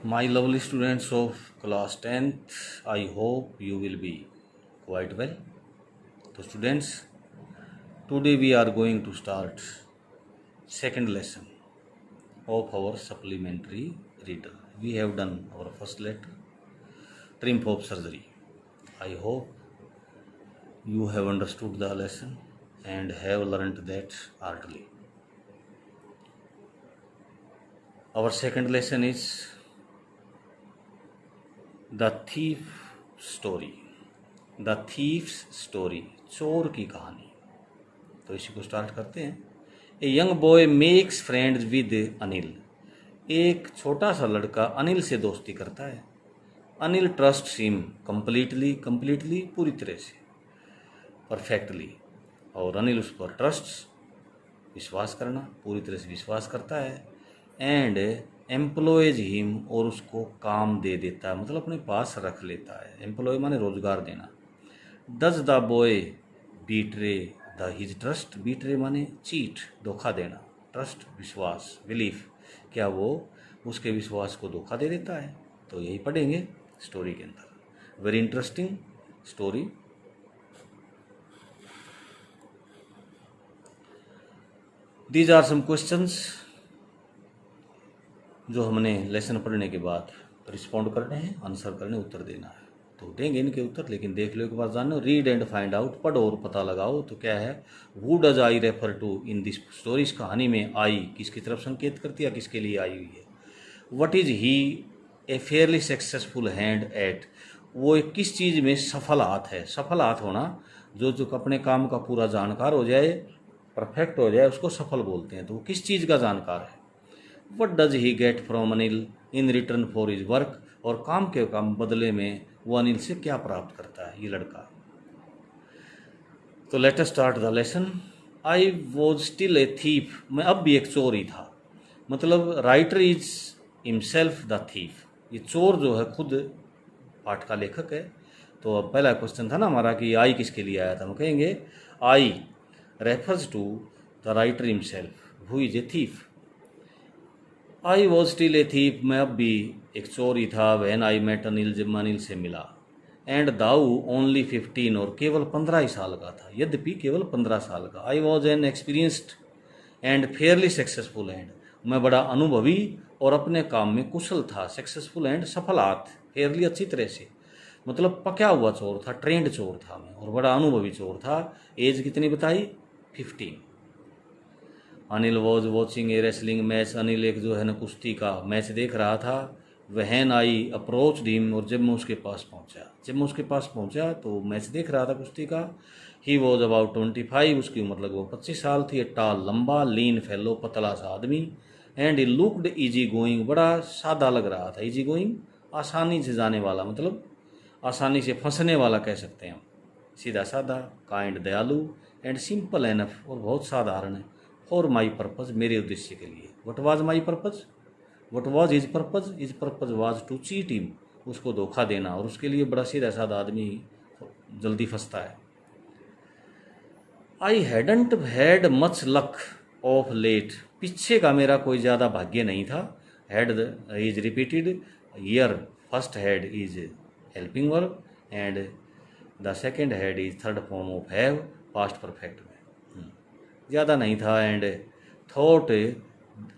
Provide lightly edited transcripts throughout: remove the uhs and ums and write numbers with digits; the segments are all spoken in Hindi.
My lovely students of class 10th, I hope you will be quite well. So students, today we are going to start second lesson of our supplementary reader. We have done our first letter, triumph of surgery. I hope you have understood the lesson and have learnt that heartily. Our second lesson is the thief story. The thieves story, चोर की कहानी। तो इसी को स्टार्ट करते हैं। A young boy makes friends with Anil. एक छोटा सा लड़का अनिल से दोस्ती करता है। अनिल ट्रस्ट हिम कंप्लीटली पूरी तरह से, परफेक्टली। और अनिल उस पर विश्वास करना, पूरी तरह से विश्वास करता है। एंड एम्प्लॉयज हिम, और उसको काम दे देता है, मतलब अपने पास रख लेता है। एम्प्लॉय माने रोजगार देना। Does the boy betray the his trust. Betray माने चीट, धोखा देना। ट्रस्ट विश्वास, बिलीफ, क्या वो उसके विश्वास को धोखा दे देता है? तो यही पढ़ेंगे स्टोरी के अंदर। Very interesting story. These are some questions जो हमने लेसन पढ़ने के बाद रिस्पॉन्ड करने हैं, आंसर करने, उत्तर देना है। तो देंगे इनके उत्तर, लेकिन देख लो एक बार, जानो। रीड एंड फाइंड आउट, पढ़ो और पता लगाओ। तो क्या है, who does I refer to in this story. इस कहानी में आई किसकी तरफ संकेत करती है, किसके लिए आई हुई है। What is he A fairly successful hand eight. वो एक किस चीज़ में सफल हाथ है। सफल हाथ होना, जो अपने काम का पूरा जानकार हो जाए, परफेक्ट हो जाए, उसको सफल बोलते हैं। तो वो किस चीज़ का जानकार है। What does he get from Anil in return for his work. और काम बदले में वो अनिल से क्या प्राप्त करता है ये लड़का। तो let us start the lesson. I was still a thief. मैं अब भी एक चोर ही था। मतलब writer is himself the thief. ये चोर जो है खुद पाठ का लेखक है। तो अब पहला क्वेश्चन था ना हमारा कि आई किसके लिए आया था। हम कहेंगे I refers to the writer himself who is a thief. I was still a thief. मैं अब भी एक चोर ही था। वैन आई मेट अनिल, जब मैं अनिल से मिला। एंड दाऊ ओनली 15, और केवल 15 ही साल का था, यद्यपि केवल 15 साल का। I was an experienced and Fairlie successful and. मैं बड़ा अनुभवी और अपने काम में कुशल था। सक्सेसफुल एंड सफल हाथ, फेयरली अच्छी तरह से, मतलब पका हुआ चोर था, ट्रेंड चोर था मैं, और बड़ा अनुभवी चोर था। एज कितनी बताई, 15। Anil was watching A wrestling match. Anil एक जो है ना कुश्ती का मैच देख रहा था। वहन आई अप्रोच हिम, और जब मैं उसके पास पहुंचा तो मैच देख रहा था कुश्ती का। ही वॉज अबाउट 25, उसकी उम्र लगभग 25 साल थी। टाल, लंबा, लीन फेलो, पतला सा आदमी। And he looked easy going, बड़ा सादा लग रहा था। इजी गोइंग, आसानी से जाने वाला, मतलब आसानी से फंसने वाला कह सकते हैं हम। सीधा साधा, काइंड, दयालु, एंड सिंपल एनफ, और बहुत साधारण है। फॉर माई पर्पज़, मेरे उद्देश्य के लिए। What was my purpose, what was his purpose, his purpose was to cheat him, उसको धोखा देना। और उसके लिए बड़ा सीधा साधा आदमी जल्दी फंसता है। I hadn't had much luck of late. पीछे का मेरा कोई ज़्यादा भाग्य नहीं था। Had is repeated here, first had is helping verb, and the second had is third form of have, past perfect में। ज़्यादा नहीं था। And thought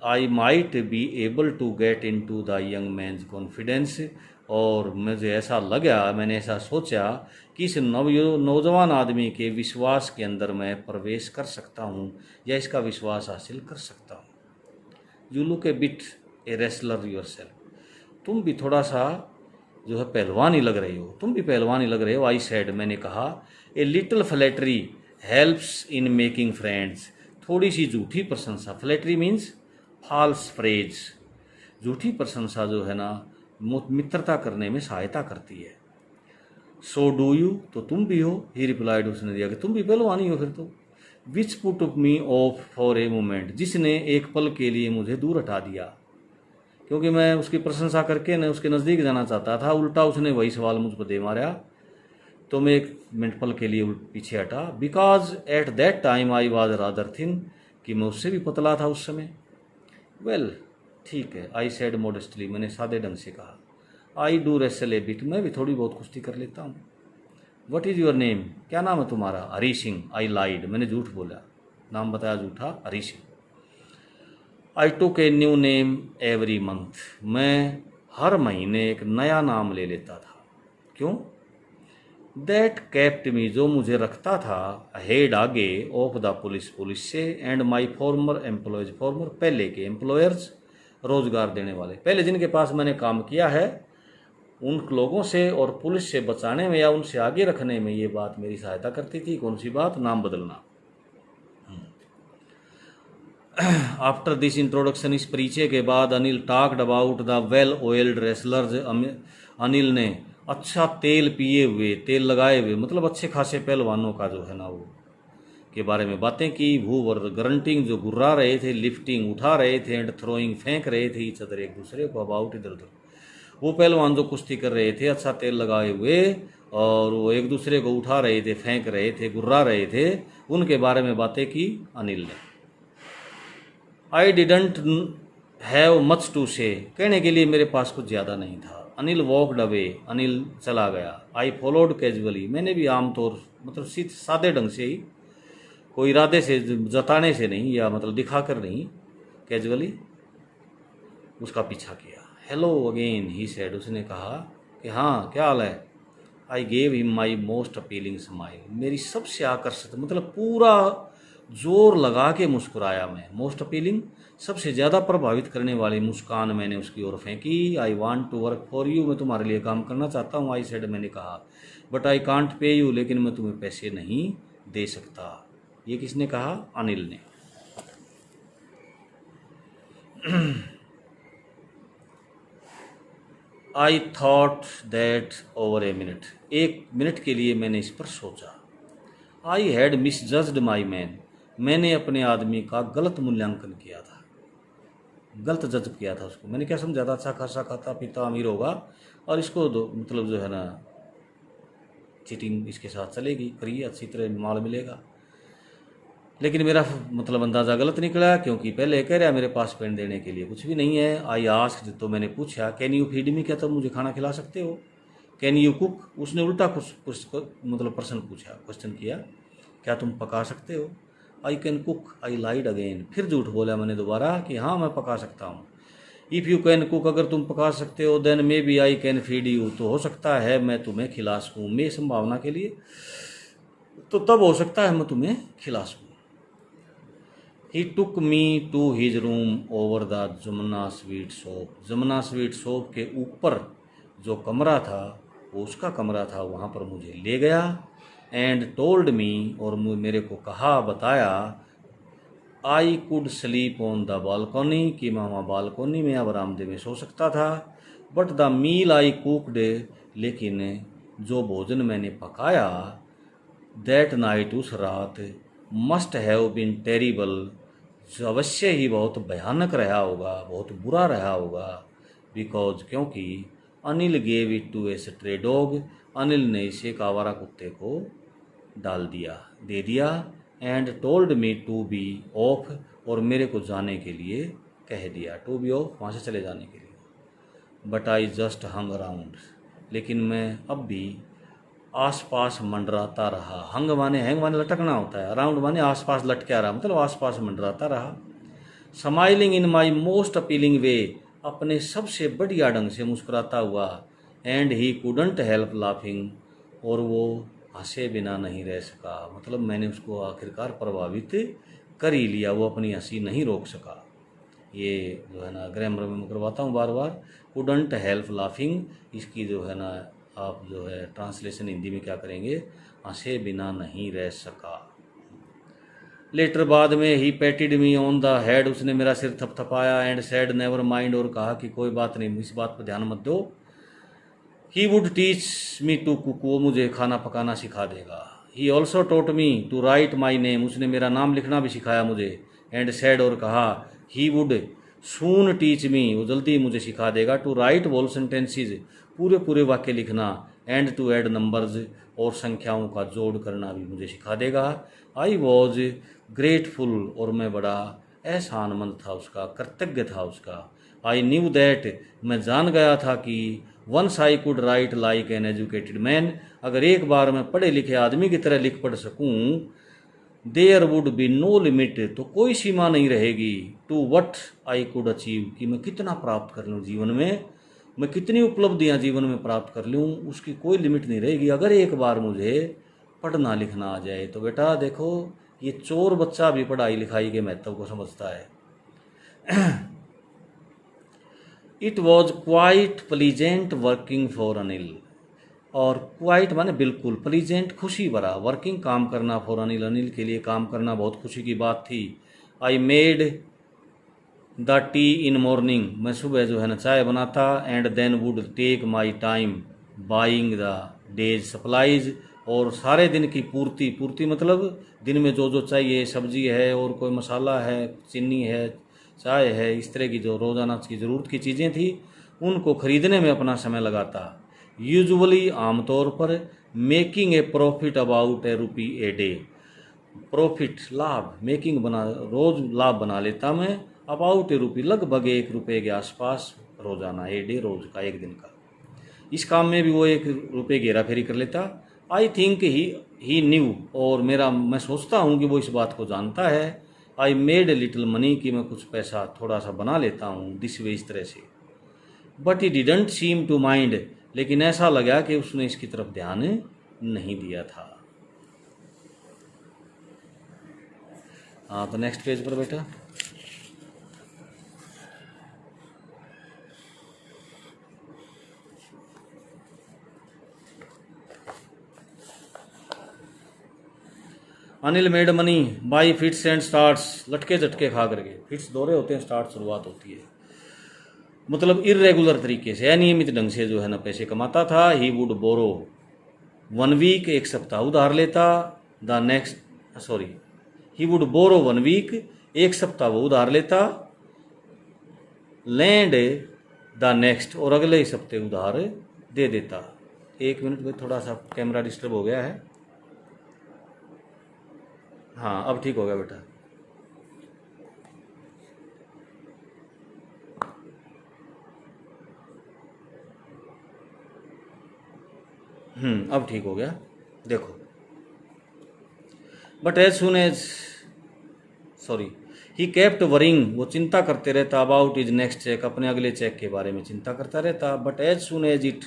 I might be able to get into the young man's confidence. और मुझे ऐसा लगा, मैंने ऐसा सोचा कि इस नौजवान आदमी के विश्वास के अंदर मैं प्रवेश कर सकता हूँ, या इसका विश्वास हासिल कर सकता हूँ। You look A bit a wrestler your self. तुम भी थोड़ा सा जो है पहलवान ही लग रहे हो, तुम भी पहलवान ही लग रहे हो। आई सेड, मैंने कहा। A little flattery helps in making friends. थोड़ी सी झूठी प्रशंसा, फ्लैटरी मीन्स फॉल्स फ्रेज, झूठी प्रशंसा जो है ना मित्रता करने में सहायता करती है। सो डू यू, तो तुम भी हो। ही रिप्लाइड, उसने दिया कि तुम भी पहलवान ही हो फिर तो। Which put me of for a moment, जिसने एक पल के लिए मुझे दूर हटा दिया, क्योंकि मैं उसकी प्रशंसा करके न उसके नज़दीक जाना चाहता था, उल्टा उसने वही सवाल मुझ पर दे मारा। तो मैं एक मिनट पल के लिए पीछे हटा। Because at that time I was rather thin, कि मैं उससे भी पतला था उस समय। वेल ठीक है, आई सेड मॉडेस्टली, मैंने सादे ढंग से कहा। I do wrestle A bit, मैं भी थोड़ी बहुत कुश्ती कर लेता हूँ। व्हाट इज़ योर नेम, क्या नाम है तुम्हारा? हरी सिंह। आई लाइड, मैंने झूठ बोला, नाम बताया झूठा, Hari Singh. I took a new name every month, मैं हर महीने एक नया नाम ले लेता था। क्यों? दैट केप्ट मी, जो मुझे रखता था हेड आगे ऑफ द पुलिस, पुलिस से, and my farmer employees, farmer पहले के, एम्प्लॉयर्स रोजगार देने वाले, पहले जिनके पास मैंने काम किया है उन लोगों से और पुलिस से बचाने में या उनसे आगे रखने में ये बात मेरी सहायता करती थी। कौन सी बात? नाम बदलना। आफ्टर दिस इंट्रोडक्शन, इस परिचय के बाद, Anil talked about the well oiled wrestlers, Anil ने अच्छा तेल पिए हुए, तेल लगाए हुए, मतलब अच्छे खासे पहलवानों का जो है ना वो के बारे में बातें की। वो वर ग्रंटिंग, जो गुर्रा रहे थे, लिफ्टिंग उठा रहे थे, एंड थ्रोइंग फेंक रहे थे, ईच अदर एक दूसरे को, अबाउट इधर उधर। वो पहलवान जो कुश्ती कर रहे थे अच्छा तेल लगाए हुए और वो एक दूसरे को उठा रहे थे, फेंक रहे थे, गुर्रा रहे थे, उनके बारे में बातें की अनिल ने। I didn't have much to say, कहने के लिए मेरे पास कुछ ज़्यादा नहीं था। अनिल वॉकड अवे, अनिल चला गया। आई फॉलोड कैजुअली, मैंने भी आमतौर मतलब सादे ढंग से ही, कोई इरादे से, जताने से नहीं, या मतलब दिखाकर नहीं, कैजुअली उसका पीछा किया। हेलो अगेन ही सेड, उसने कहा कि हाँ क्या हाल है। I gave him my most appealing smile, मेरी सबसे आकर्षित, मतलब पूरा जोर लगा के मुस्कुराया मैं। मोस्ट अपीलिंग, सबसे ज़्यादा प्रभावित करने वाली मुस्कान मैंने उसकी ओर फेंकी। I want to work for you, मैं तुम्हारे लिए काम करना चाहता हूँ। आई सेड, मैंने कहा। But I can't pay you, लेकिन मैं तुम्हें पैसे नहीं दे सकता। ये किसने कहा? अनिल ने। I thought that over a minute, एक मिनट के लिए मैंने इस पर सोचा। I had miss judged my man, मैंने अपने आदमी का गलत मूल्यांकन किया था, गलत जज किया था उसको। मैंने क्या समझा था? अच्छा खासा खाता पीता अमीर होगा और इसको मतलब जो है ना चीटिंग इसके साथ चलेगी, करिए, अच्छी तरह माल मिलेगा। लेकिन मेरा मतलब अंदाज़ा गलत निकला, क्योंकि पहले कह रहा मेरे पास पेन देने के लिए कुछ भी नहीं है। आई आस्क्ड, तो मैंने पूछा, कैन यू फीड मी, क्या तुम मुझे खाना खिला सकते हो? कैन यू कुक, उसने उल्टा कुछ मतलब प्रश्न पूछा, क्वेश्चन किया, क्या तुम पका सकते हो? I can cook, I lied again, फिर झूठ बोला मैंने दोबारा कि हाँ मैं पका सकता हूँ। इफ़ यू कैन कुक, अगर तुम पका सकते हो, then maybe I can feed you, तो हो सकता है मैं तुम्हें खिला सकूँ। मैं संभावना के लिए, तो तब हो सकता है मैं तुम्हें खिला सकूँ। He took me to his room over the Jamuna sweet shop, Jamuna sweet shop के ऊपर जो कमरा था वो उसका कमरा था, वहाँ पर मुझे ले गया। एंड टोल्ड मी, और मेरे को कहा, बताया, I could sleep on the balcony, कि मैं वहाँ बालकोनी में या बरामदे में सो सकता था। But the meal I cooked, लेकिन जो भोजन मैंने पकाया, दैट नाइट, उस रात, मस्ट हैव बीन टेरिबल, जो अवश्य ही बहुत भयानक रहा होगा, बहुत बुरा रहा होगा। बिकॉज, क्योंकि Anil gave it to a stray dog, Anil ने इसे एक आवारा कुत्ते को डाल दिया, दे दिया। And told me to be off, और मेरे को जाने के लिए कह दिया, टू बी ऑफ, वहाँ से चले जाने के लिए। But I just hung around, लेकिन मैं अब भी आसपास मंडराता रहा। हंग माने, हैंग माने लटकना होता है, अराउंड माने आसपास लटका रहा, मतलब आसपास मंडराता रहा। Smiling in my most appealing way, अपने सबसे बढ़िया ढंग से मुस्कुराता हुआ। And he couldn't help laughing, और वो हंसे बिना नहीं रह सका, मतलब मैंने उसको आखिरकार प्रभावित कर ही लिया, वो अपनी हंसी नहीं रोक सका। ये जो है ना ग्रामर में मैं करवाता हूँ बार बार, कुडंट हेल्प लाफिंग, इसकी जो है ना आप जो है ट्रांसलेशन हिंदी में क्या करेंगे? हंसे बिना नहीं रह सका। लेटर, बाद में, ही पैटिड मी ऑन द हेड, उसने मेरा सिर थपथपाया। एंड सैड नेवर माइंड, और कहा कि कोई बात नहीं, इस बात पर ध्यान मत दो। He would teach me to cook, वो मुझे खाना पकाना सिखा देगा। He also taught me to write my name, उसने मेरा नाम लिखना भी सिखाया मुझे। एंड सैड, और कहा, he would soon teach me, वो जल्दी मुझे सिखा देगा। टू राइट होल सेंटेंसेज, पूरे पूरे वाक्य लिखना। एंड टू ऐड नंबर्स, और संख्याओं का जोड़ करना भी मुझे सिखा देगा। आई वॉज ग्रेटफुल, और मैं बड़ा एहसानमंद था उसका, कृतज्ञ था उसका। आई न्यू दैट, मैं जान गया था कि once I could write like an educated man, अगर एक बार मैं पढ़े लिखे आदमी की तरह लिख पढ़ सकूं, there would be no limit, तो कोई सीमा नहीं रहेगी, to what I could achieve, कि मैं कितना प्राप्त कर लूँ जीवन में, मैं कितनी उपलब्धियां जीवन में प्राप्त कर लूँ, उसकी कोई लिमिट नहीं रहेगी अगर एक बार मुझे पढ़ना लिखना आ जाए। तो बेटा देखो, ये चोर बच्चा भी पढ़ाई लिखाई के महत्व को समझता है। It was quite pleasant working for Anil, और क्वाइट माने बिल्कुल, प्लीजेंट खुशी भरा, वर्किंग काम करना, फॉर अनिल अनिल के लिए काम करना बहुत खुशी की बात थी। I made the tea in morning, मैं सुबह जो है ना चाय बनाता, and then would take my time buying the day's supplies, और सारे दिन की पूर्ति, पूर्ति मतलब दिन में जो जो चाहिए, सब्जी है और कोई मसाला है, चीनी है, चाय है, इस तरह की जो रोज़ाना की ज़रूरत की चीज़ें थी उनको खरीदने में अपना समय लगाता। यूजुअली आमतौर पर making a profit about A rupee a day, profit लाभ, मेकिंग बना रोज़ लाभ बना लेता मैं, अबाउट ए रुपी लगभग 1 रुपये के आसपास रोज़ाना, ए डे रोज़ का, एक दिन का। इस काम में भी वो 1 रुपये की हेरा फेरी कर लेता। आई थिंक ही न्यू, और मैं सोचता हूँ कि वो इस बात को जानता है। I made a little money, कि मैं कुछ पैसा थोड़ा सा बना लेता हूँ दिस वे, इस तरह से। But he didn't seem to mind, लेकिन ऐसा लगा कि उसने इसकी तरफ ध्यान नहीं दिया था। हाँ, तो नेक्स्ट पेज पर बेटा। Anil made money by fits and starts, लटके झटके खा करके, फिट्स दौरे होते हैं, स्टार्ट शुरुआत होती है, मतलब इरेगुलर तरीके से, अनियमित ढंग से जो है ना पैसे कमाता था। ही वुड बोरो 1 वीक, 1 सप्ताह उधार लेता, the next sorry he would borrow 1 week, 1 सप्ताह वो उधार लेता, लैंड द नेक्स्ट, और अगले ही सप्ते उधार दे देता। 1 मिनट में थोड़ा सा कैमरा डिस्टर्ब हो गया है। हाँ, अब ठीक हो गया बेटा। अब ठीक हो गया, देखो। But as soon as he kept worrying, वो चिंता करते रहता, अबाउट इज नेक्स्ट चेक, अपने अगले चेक के बारे में चिंता करता रहता। But as soon as it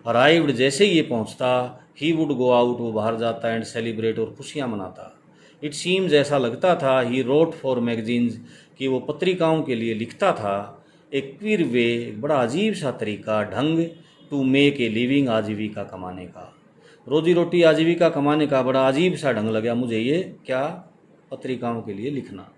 arrived, जैसे ही ये पहुंचता, ही वुड गो आउट, वो बाहर जाता, एंड सेलिब्रेट, और खुशियां मनाता। इट सीम्स, ऐसा लगता था, ही रोट फॉर मैगजीन्स, कि वो पत्रिकाओं के लिए लिखता था। एक क्विर वे, बड़ा अजीब सा तरीका, ढंग, टू मेक ए लिविंग, आजीविका कमाने का, रोजी रोटी आजीविका कमाने का बड़ा अजीब सा ढंग लगा मुझे ये, क्या, पत्रिकाओं के लिए लिखना।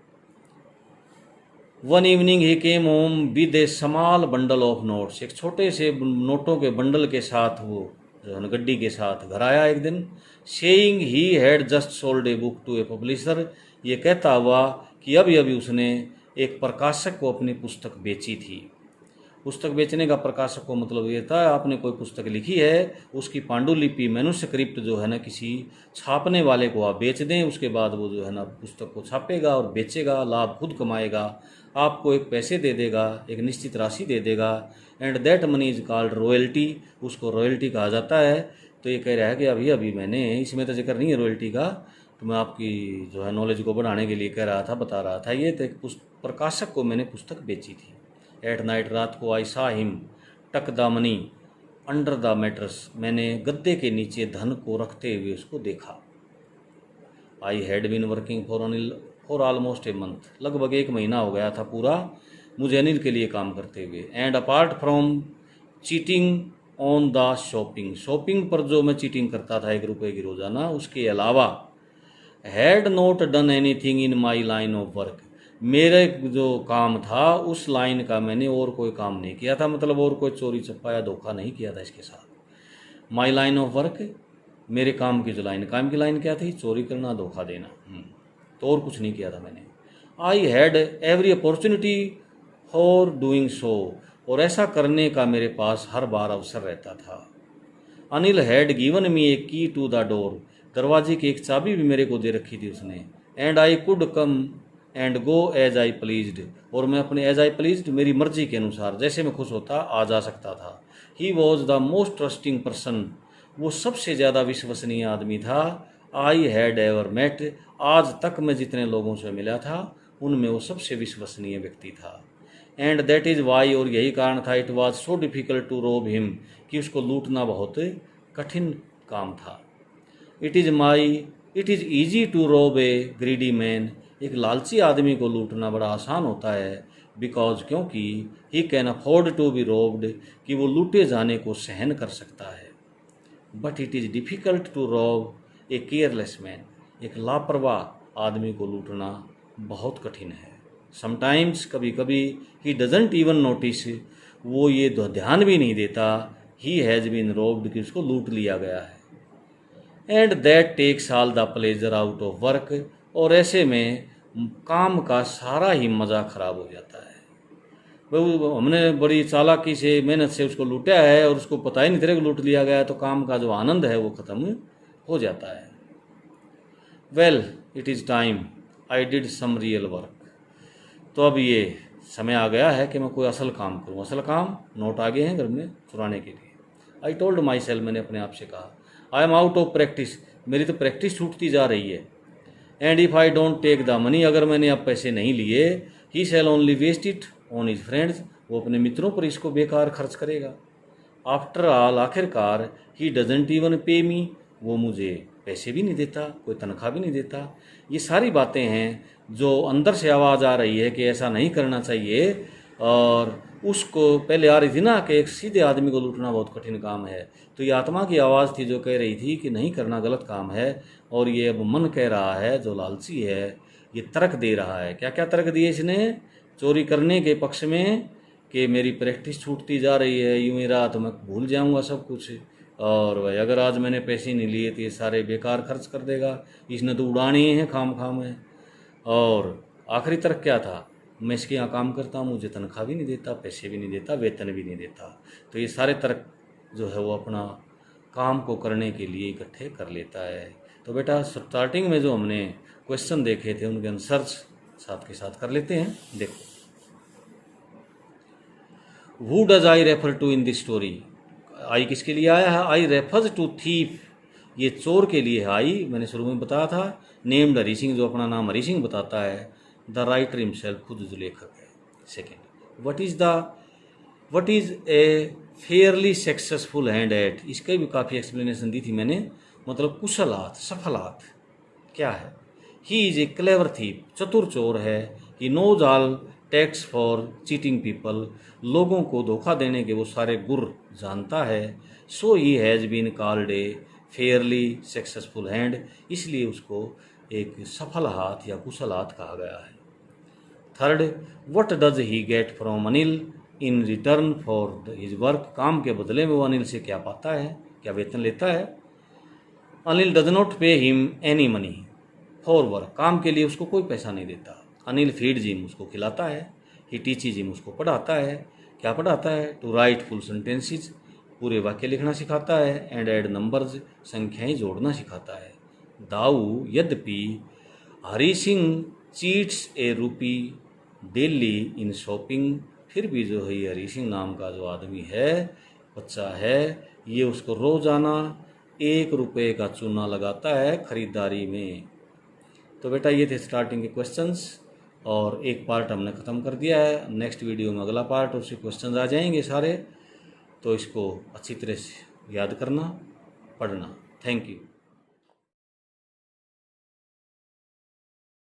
One evening he came home with A small bundle of notes, एक छोटे से नोटों के बंडल के साथ वो गड्डी के साथ घर आया एक दिन। Saying he had just sold a book to a publisher, ये कहता हुआ कि अभी अभी उसने एक प्रकाशक को अपनी पुस्तक बेची थी। पुस्तक बेचने का प्रकाशक को मतलब ये था, आपने कोई पुस्तक लिखी है, उसकी पांडुलिपि मैन्युस्क्रिप्ट जो है ना किसी छापने वाले को आप बेच दें, उसके बाद वो जो है ना पुस्तक को छापेगा और बेचेगा, लाभ खुद कमाएगा, आपको एक पैसे दे देगा, एक निश्चित राशि दे देगा, and that money is called royalty, उसको रॉयल्टी कहा जाता है। तो ये कह रहा है कि अभी अभी मैंने, इसमें तो जिक्र नहीं है रॉयल्टी का, तो मैं आपकी जो है नॉलेज को बढ़ाने के लिए कह रहा था, बता रहा था, ये तो एक प्रकाशक को मैंने पुस्तक बेची थी। एट नाइट, रात को, आई सा हिम टक the money under the mattress, मैंने गद्दे के नीचे धन को रखते हुए उसको देखा। I had been working for Anil for almost a month, लगभग 1 महीना हो गया था पूरा मुझे अनिल के लिए काम करते हुए। And apart from cheating on the shopping, shopping पर जो मैं चीटिंग करता था 1 रुपये की रोज़ाना, उसके अलावा had not done anything in my line of work, मेरे जो काम था उस लाइन का मैंने और कोई काम नहीं किया था, मतलब और कोई चोरी चप्पा या धोखा नहीं किया था इसके साथ। माई लाइन ऑफ वर्क, मेरे काम की जो लाइन, काम की लाइन क्या थी, चोरी करना, धोखा देना, तो और कुछ नहीं किया था मैंने। I had every opportunity for doing so, और ऐसा करने का मेरे पास हर बार अवसर रहता था। अनिल हैड गिवन मी ए की टू द डोर, दरवाजे की एक चाबी भी मेरे को दे रखी थी उसने। And I could come and go as I pleased, और मैं अपने एज आई प्लीज्ड मेरी मर्जी के अनुसार जैसे मैं खुश होता आ जा सकता था। He was the most trusting person, वो सबसे ज़्यादा विश्वसनीय आदमी था। आई हैड एवर मेट, आज तक मैं जितने लोगों से मिला था उनमें वो सबसे विश्वसनीय व्यक्ति था। एंड दैट इज़ वाई, और यही कारण था, it was so difficult to rob him, कि उसको लूटना बहुत कठिन काम था। इट इज़ ईजी टू रोब ए ग्रीडी मैन, एक लालची आदमी को लूटना बड़ा आसान होता है। बिकॉज, क्योंकि he can afford to be robbed, कि वो लूटे जाने को सहन कर सकता है। But it is difficult to rob a careless man, एक लापरवाह आदमी को लूटना बहुत कठिन है। समटाइम्स, कभी कभी, ही डजेंट इवन नोटिस, वो ये ध्यान भी नहीं देता, ही हैज़ बीन रोब्ड, कि उसको लूट लिया गया है। And that takes all the pleasure out of work, और ऐसे में काम का सारा ही मज़ा खराब हो जाता है। वो हमने बड़ी चालाकी से मेहनत से उसको लूटा है और उसको पता ही नहीं तेरे को लूट लिया गया है, तो काम का जो आनंद है वो ख़त्म हो जाता है। Well, it is time I did some real work, तो अब ये समय आ गया है कि मैं कोई असल काम करूँ। असल काम, नोट आ गए हैं घर में चुराने के लिए। आई टोल्ड माई सेल्फ, मैंने अपने आप से कहा, I am out of practice, मेरी तो प्रैक्टिस छूटती जा रही है। And if I don't take the money, अगर मैंने अब पैसे नहीं लिए, he shall only waste it on his friends, वो अपने मित्रों पर इसको बेकार खर्च करेगा। आफ्टर ऑल, आखिरकार, ही डजेंट इवन पे मी, वो मुझे पैसे भी नहीं देता, कोई तनख्वाह भी नहीं देता। ये सारी बातें हैं जो अंदर से आवाज़ आ रही है कि ऐसा नहीं करना चाहिए, और उसको पहले आ रही थी ना कि एक सीधे आदमी को लूटना बहुत कठिन काम है, तो ये आत्मा की आवाज़ थी जो कह रही थी कि नहीं करना गलत काम है, और ये अब मन कह रहा है जो लालची है, ये तर्क दे रहा है। क्या क्या तर्क दिए इसने चोरी करने के पक्ष में, कि मेरी प्रैक्टिस छूटती जा रही है, यूं ही रहा तो मैं भूल जाऊंगा सब कुछ, और भाई अगर आज मैंने पैसे नहीं लिए तो ये सारे बेकार खर्च कर देगा, इसने तो उड़ाने ही हैं खाम खाम है। और आखिरी तर्क क्या था, मैं इसके यहाँ काम करता हूँ, मुझे तनख्वाह भी नहीं देता, पैसे भी नहीं देता, वेतन भी नहीं देता। तो ये सारे तर्क जो है वो अपना काम को करने के लिए इकट्ठे कर लेता है। तो बेटा, स्टार्टिंग में जो हमने क्वेश्चन देखे थे उनके आंसर्स साथ के साथ कर लेते हैं। देखो, who does I refer to in this story, I किसके लिए आया है, आई रेफर्स टू थीफ, ये चोर के लिए है आई, मैंने शुरू में बताया था। नेम्ड हरी सिंह, जो अपना नाम हरी सिंह बताता है। द राइटर हिमसेल्फ, खुद जो लेखक है। Second, what is a fairly successful hand eight, इसका भी काफ़ी एक्सप्लेनेशन दी थी मैंने, मतलब कुशल हाथ, सफल हाथ क्या है। He is a clever thief, चतुर चोर है। He knows all tricks for cheating people, लोगों को धोखा देने के वो सारे गुर जानता है। So he has been called a fairly successful hand, इसलिए उसको एक सफल हाथ या कुशल हाथ कहा गया है। Third, what does he get from Anil in return for his work, काम के बदले में वो अनिल से क्या पाता है, क्या वेतन लेता है। Anil does not pay him any money for work, काम के लिए उसको कोई पैसा नहीं देता। अनिल फीड्स हिम, उसको खिलाता है। ही टीचेज हिम, उसको पढ़ाता है। क्या पढ़ाता है, टू राइट फुल सेंटेंसेज, पूरे वाक्य लिखना सिखाता है। एंड ऐड नंबर्स, संख्याएं जोड़ना सिखाता है। दाऊ, यद्यपि, हरी सिंह चीट्स ए रूपी डेली इन शॉपिंग, फिर भी जो है ये हरी सिंह नाम का जो आदमी है, बच्चा है, ये उसको रोजाना 1 रुपये का चूना लगाता है खरीदारी में। तो बेटा, ये थे स्टार्टिंग के क्वेश्चंस, और एक पार्ट हमने ख़त्म कर दिया है। नेक्स्ट वीडियो में अगला पार्ट, उससे क्वेश्चंस आ जाएंगे सारे, तो इसको अच्छी तरह से याद करना, पढ़ना। Thank you.